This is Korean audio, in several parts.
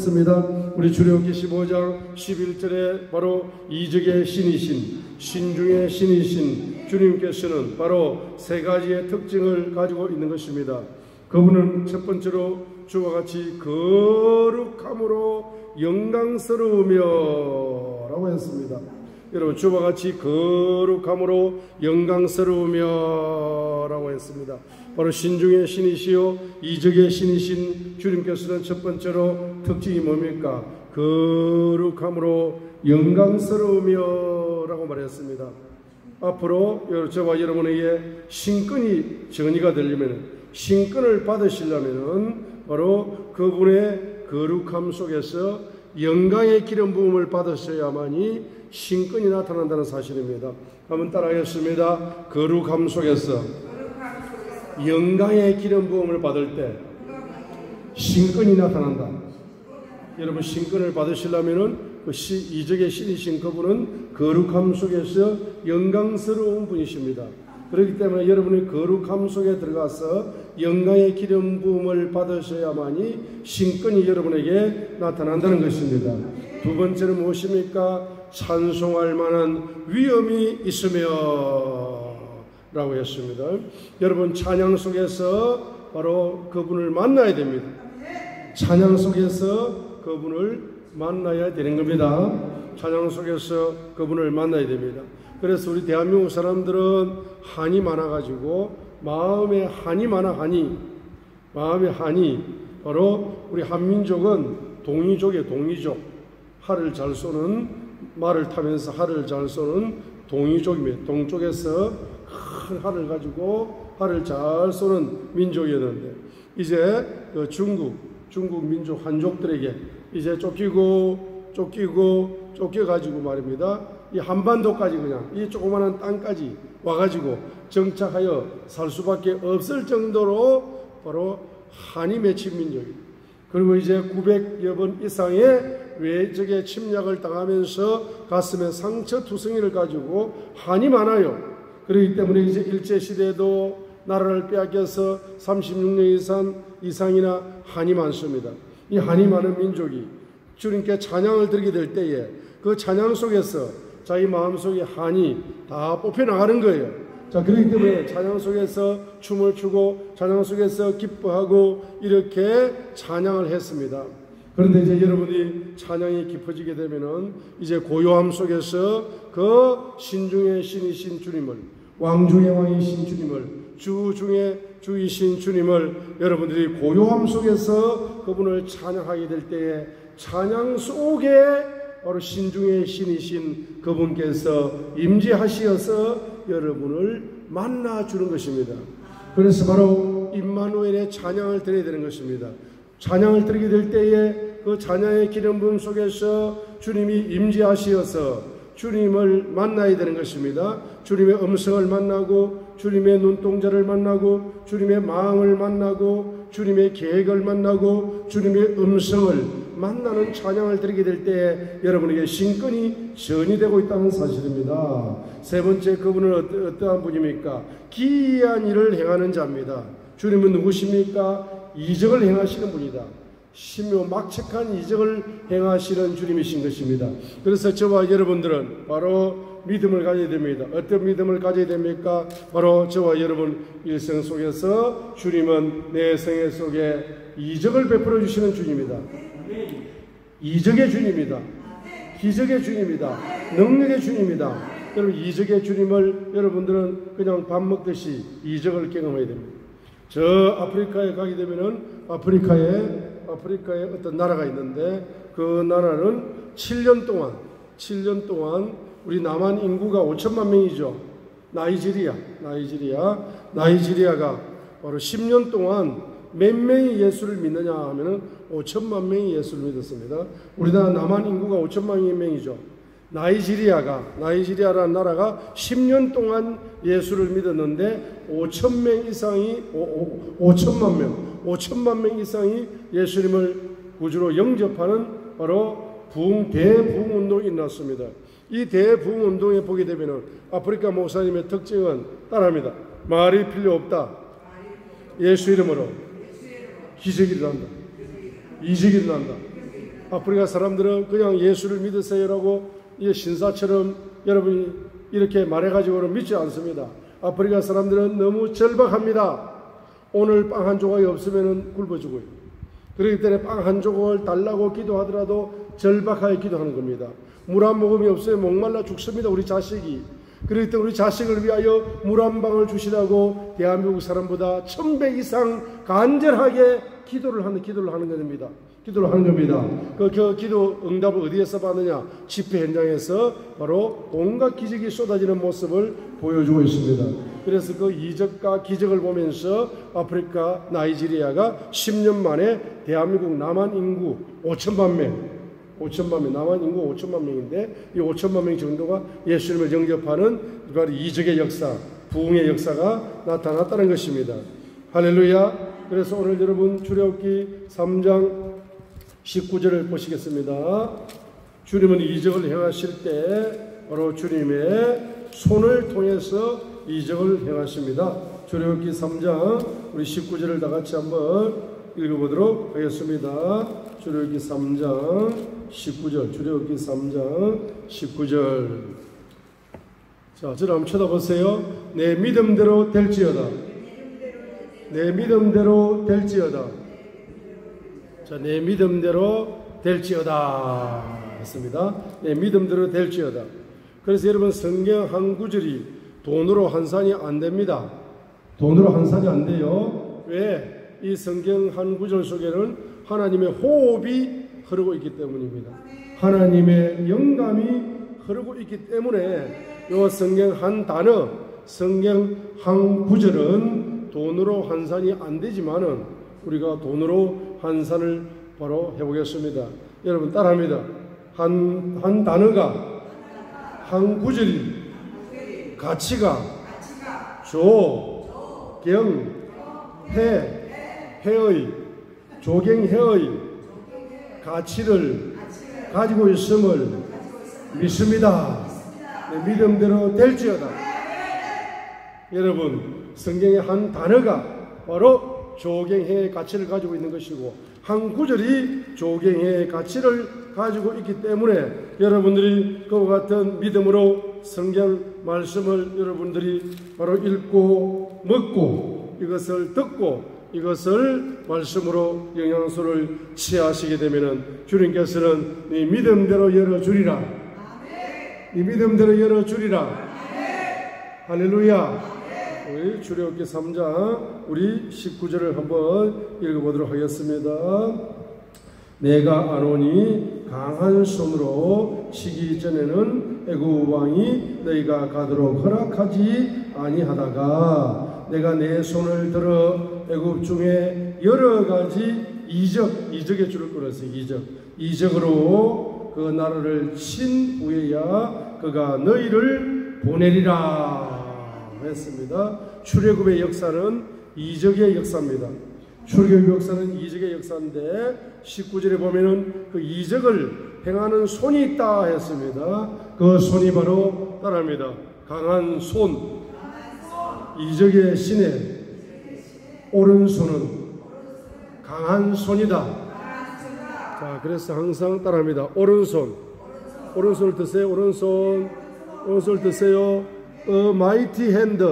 말했습니다. 우리 출애굽기 15장 11절에 바로 이적의 신이신, 신중의 신이신 주님께서는 바로 세 가지의 특징을 가지고 있는 것입니다. 그분은 첫 번째로 주와 같이 거룩함으로 영광스러우며 라고 했습니다. 여러분, 주와 같이 거룩함으로 영광스러우며 라고 했습니다. 바로 신중의 신이시요 이적의 신이신 주님께서는 첫 번째로 특징이 뭡니까? 거룩함으로 영광스러우며 라고 말했습니다. 앞으로 저와 여러분에게 신권이 전이가 되려면, 신권을 받으시려면 바로 그분의 거룩함 속에서 영광의 기름 부음을 받으셔야만이 신권이 나타난다는 사실입니다. 한번 따라하겠습니다. 거룩함 속에서 영광의 기름 부음을 받을 때 신권이 나타난다. 여러분, 신권을 받으시려면은 그 이적의 신이신 그분은 거룩함 속에서 영광스러운 분이십니다. 그렇기 때문에 여러분이 거룩함 속에 들어가서 영광의 기름 부음을 받으셔야만이 신권이 여러분에게 나타난다는 것입니다. 두 번째는 무엇입니까? 찬송할 만한 위엄이 있으며 라고 했습니다. 여러분, 찬양 속에서 바로 그분을 만나야 됩니다. 찬양 속에서 그분을 만나야 되는 겁니다. 찬양 속에서 그분을 만나야 됩니다. 그래서 우리 대한민국 사람들은 한이 많아가지고 마음에 한이 마음에 한이 바로 우리 한민족은 동이족이에요. 동이족. 활을 잘 쏘는, 말을 타면서 활을 잘 쏘는 동이족입니다. 동쪽에서 큰 활을 가지고 활을 잘 쏘는 민족이었는데 이제 그 중국 민족 한족들에게 이제 쫓겨가지고 말입니다. 이 한반도까지 그냥 이 조그마한 땅까지 와가지고 정착하여 살 수밖에 없을 정도로 바로 한이 맺힌 민족입니다. 그리고 이제 900여 번 이상의 외적의 침략을 당하면서 가슴에 상처투성이를 가지고 한이 많아요. 그렇기 때문에 이제 일제시대에도 나라를 빼앗겨서 36년 이상이나 한이 많습니다. 이 한이 많은 민족이 주님께 찬양을 드리게 될 때에 그 찬양 속에서 자기 마음속에 한이 다 뽑혀나가는 거예요. 자, 그렇기 때문에 찬양 속에서 춤을 추고 찬양 속에서 기뻐하고 이렇게 찬양을 했습니다. 그런데 이제 여러분이 찬양이 깊어지게 되면은 이제 고요함 속에서 그 신중의 신이신 주님을, 왕중의 왕이신 주님을, 주 중의 주이신 주님을 여러분들이 고요함 속에서 그분을 찬양하게 될 때에 찬양 속에 바로 신중의 신이신 그분께서 임재하시어서 여러분을 만나주는 것입니다. 그래서 바로 임마누엘의 찬양을 드려야 되는 것입니다. 찬양을 드리게 될 때에 그 찬양의 기름 부음 속에서 주님이 임재하시어서 주님을 만나야 되는 것입니다. 주님의 음성을 만나고 주님의 눈동자를 만나고 주님의 마음을 만나고 주님의 계획을 만나고 주님의 음성을 만나는 찬양을 드리게 될 때에 여러분에게 신권이 전이되고 있다는 사실입니다. 세 번째, 그분은 어떠한 분입니까? 기이한 일을 행하는 자입니다. 주님은 누구십니까? 이적을 행하시는 분이다. 신묘막측한 이적을 행하시는 주님이신 것입니다. 그래서 저와 여러분들은 바로 믿음을 가져야 됩니다. 어떤 믿음을 가져야 됩니까? 바로 저와 여러분 일생 속에서 주님은 내 생애 속에 이적을 베풀어 주시는 주님이다. 이적의 주님이다. 기적의 주님이다. 능력의 주님이다. 여러분, 이적의 주님을 여러분들은 그냥 밥 먹듯이 이적을 경험해야 됩니다. 저 아프리카에 가게 되면은 아프리카에 어떤 나라가 있는데 그 나라는 7년 동안 우리 남한 인구가 5천만 명이죠. 나이지리아가 바로 10년 동안 몇 명이 예수를 믿느냐 하면은 5천만 명이 예수를 믿었습니다. 우리나라 남한 인구가 5천만 명이죠. 나이지리아라는 나라가 10년 동안 예수를 믿었는데 5천만 명 이상이 예수님을 구주로 영접하는 바로 대부흥운동이 일어났습니다. 이 대부흥운동에 보게 되면 아프리카 목사님의 특징은 따라합니다. 말이 필요 없다. 예수 이름으로 기적이 일어난다. 이적이 일어난다. 아프리카 사람들은 그냥 예수를 믿으세요라고 이 신사처럼 여러분이 이렇게 말해가지고는 믿지 않습니다. 아프리카 사람들은 너무 절박합니다. 오늘 빵 한 조각이 없으면 굶어 죽어요. 그렇기 때문에 빵 한 조각을 달라고 기도하더라도 절박하게 기도하는 겁니다. 물 한 모금이 없어요. 목말라 죽습니다. 우리 자식이. 그렇기 때문에 우리 자식을 위하여 물 한 방울 주시라고 대한민국 사람보다 1000배 이상 간절하게 기도를 하는 겁니다. 기도를 하는 겁니다. 그 기도 응답을 어디에서 받느냐? 집회 현장에서 바로 온갖 기적이 쏟아지는 모습을 보여주고 있습니다. 그래서 그 이적과 기적을 보면서 아프리카 나이지리아가 10년 만에 대한민국 남한 인구 5천만 명, 남한 인구 5천만 명인데 이 5천만 명 정도가 예수님을 영접하는 바로 이적의 역사, 부흥의 역사가 나타났다는 것입니다. 할렐루야. 그래서 오늘 여러분 출애굽기 3장 19절을 보시겠습니다. 주님은 이적을 행하실 때 바로 주님의 손을 통해서 이적을 행하십니다. 출애굽기 3장 우리 19절을 다 같이 한번 읽어보도록 하겠습니다. 출애굽기 3장 19절, 출애굽기 3장 19절. 자, 저를 한번 쳐다보세요. 내 믿음대로 될지어다. 내 믿음대로 될지어다. 자, 내 믿음대로 될지어다 했습니다. 내 믿음대로 될지어다. 그래서 여러분 성경 한 구절이 돈으로 환산이 안 됩니다. 돈으로 환산이 안 돼요. 왜? 이 성경 한 구절 속에는 하나님의 호흡이 흐르고 있기 때문입니다. 하나님의 영감이 흐르고 있기 때문에 이 성경 한 단어, 성경 한 구절은 돈으로 환산이 안 되지만은 우리가 돈으로 환산을 바로 해보겠습니다. 여러분 따라합니다. 한 단어가, 한 구절이, 가치가, 해의, 조경해의 가치를 가지고 있음을 믿습니다. 내 믿음대로 될지어다. 여러분 성경의 한 단어가 바로 조경해의 가치를 가지고 있는 것이고 한 구절이 조경해의 가치를 가지고 있기 때문에 여러분들이 그와 같은 믿음으로 성경 말씀을 여러분들이 바로 읽고 먹고 이것을 듣고 이것을 말씀으로 영양소를 취하시게 되면은 주님께서는 네 믿음대로 열어주리라. 네 믿음대로 열어주리라. 할렐루야. 우리 출애굽기 3장 우리 19절을 한번 읽어보도록 하겠습니다. 내가 아론이 강한 손으로 치기 전에는 애굽 왕이 너희가 가도록 허락하지 아니하다가 내가 내 손을 들어 애굽 중에 여러 가지 이적의 줄을 끊었어요. 이적으로 그 나라를 친 후에야 그가 너희를 보내리라 했습니다. 출애굽의 역사는 이적의 역사입니다. 출애굽의 역사는 이적의 역사인데 19절에 보면은 그 이적을 행하는 손이 있다 했습니다. 그 손이 바로 따라합니다. 강한 손. 이적의 신의 오른손은 강한 손이다. 자, 그래서 항상 따라합니다. 오른손을 드세요. 오른손을 드세요. mighty hand.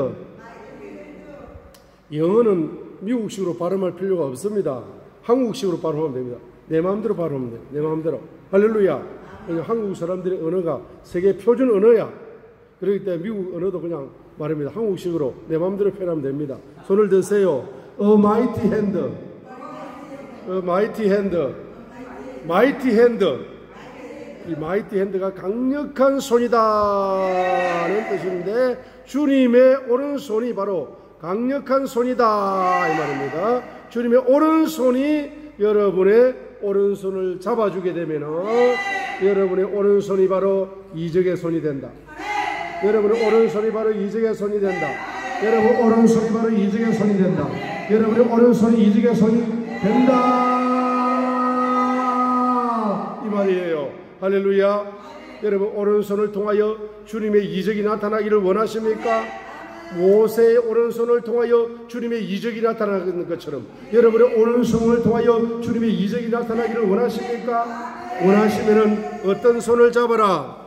영어는 미국식으로 발음할 필요가 없습니다. 한국식으로 발음하면 됩니다. 내 마음대로 발음하면 돼요. 내 마음대로. 할렐루야. 한국 사람들의 언어가 세계 표준 언어야. 그렇기 때문에 미국 언어도 그냥 말입니다. 한국식으로 내 마음대로 표현하면 됩니다. 손을 드세요. mighty hand. 이 mighty hand가 강력한 손이다는 뜻인데 주님의 오른손이 바로 강력한 손이다 이 말입니다. 주님의 오른손이 여러분의 오른손을 잡아주게 되면은 여러분의 오른손이 바로 이적의 손이 된다. 여러분의 오른손이 바로 이적의 손이 된다. 여러분 오른손이 바로 이적의 손이 된다. 여러분의 오른손이 이적의 손이 된다 이 말이에요. 할렐루야. 여러분 오른손을 통하여 주님의 이적이 나타나기를 원하십니까? 모세의 오른손을 통하여 주님의 이적이 나타나는 것처럼 여러분의 오른손을 통하여 주님의 이적이 나타나기를 원하십니까? 원하시면은 어떤 손을 잡아라?